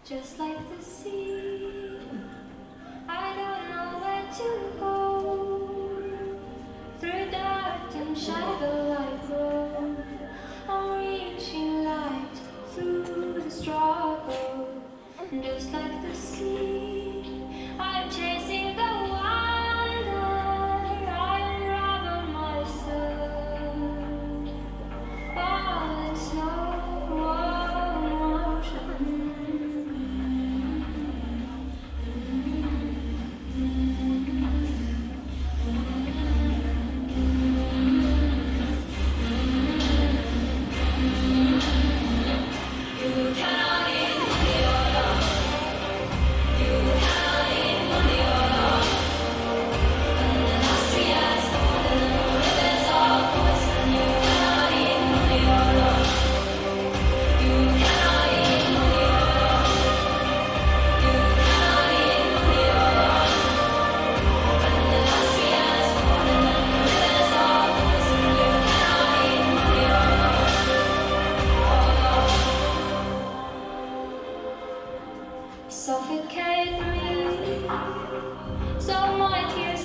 just like the sea. I don't know where to go. Through dark and shadow I grow. I'm reaching light through the struggle, just like the sea. I'm chasing the wonder. I unravel myself. All in slow motion. Suffocate me, so my tears